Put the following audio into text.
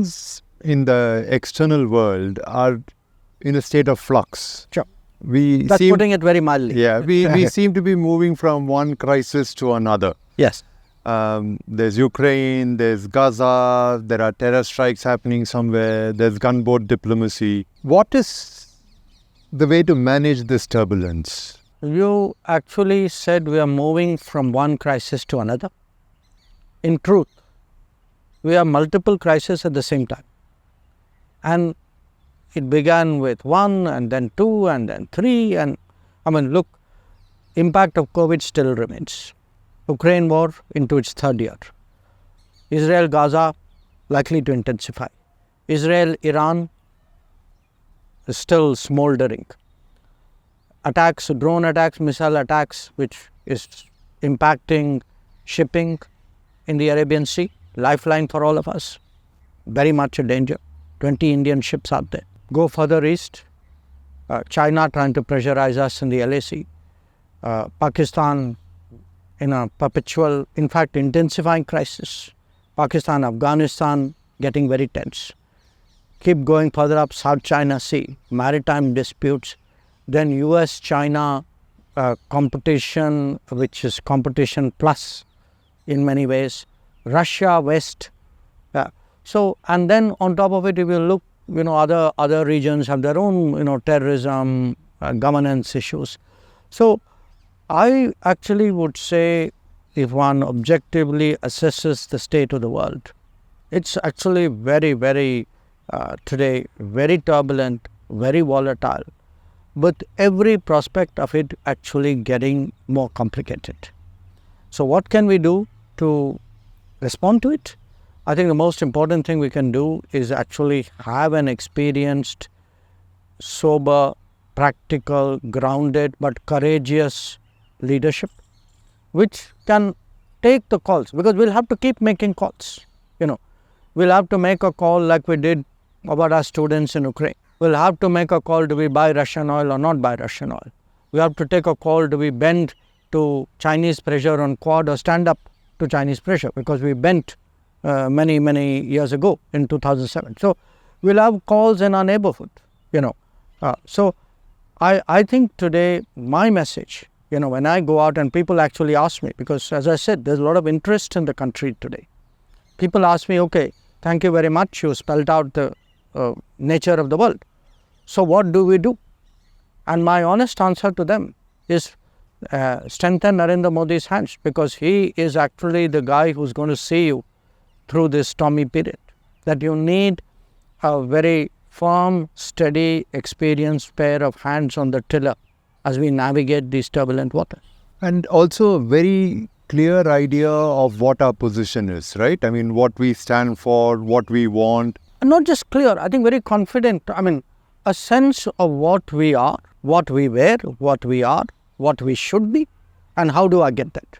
things in the external world are in a state of flux. Sure. That's putting it very mildly. Yeah, we seem to be moving from one crisis to another. Yes. There's Ukraine, there's Gaza, there are terror strikes happening somewhere, there's gunboat diplomacy. What is the way to manage this turbulence? You actually said we are moving from one crisis to another. In truth, we have multiple crises at the same time. And it began with 1 and then 2 and then 3 and look, impact of COVID still remains. Ukraine war into its 3rd year. Israel-Gaza likely to intensify. Israel-Iran is still smouldering. Attacks, drone attacks, missile attacks, which is impacting shipping in the Arabian Sea, lifeline for all of us, very much a danger. 20 Indian ships out there. Go further east, China trying to pressurize us in the LAC, Pakistan in a perpetual, in fact intensifying crisis, Pakistan, Afghanistan getting very tense. Keep going further up South China Sea, maritime disputes, then US-China competition, which is competition plus in many ways, Russia-West. So, and then on top of it, if you look, other regions have their own, terrorism, governance issues. So, I actually would say if one objectively assesses the state of the world, it's actually very, very, today, very turbulent, very volatile, with every prospect of it actually getting more complicated. So, what can we do to respond to it? I think the most important thing we can do is actually have an experienced, sober, practical, grounded but courageous leadership which can take the calls, because we'll have to keep making calls. We'll have to make a call like we did about our students in Ukraine. We'll have to make a call, do we buy Russian oil or not buy Russian oil? We have to take a call, do we bend to Chinese pressure on Quad or stand up to Chinese pressure, because we bent many years ago in 2007. So, we'll have calls in our neighborhood, So, I think today my message, when I go out and people actually ask me, because as I said, there's a lot of interest in the country today. People ask me, okay, thank you very much, you spelled out the nature of the world. So, what do we do? And my honest answer to them is strengthen Narendra Modi's hands, because he is actually the guy who's going to see you through this stormy period. That you need a very firm, steady, experienced pair of hands on the tiller as we navigate these turbulent waters. And also a very clear idea of what our position is, right? What we stand for, what we want. And not just clear, I think very confident. A sense of what we are, what we were, what we are, what we should be, and how do I get that?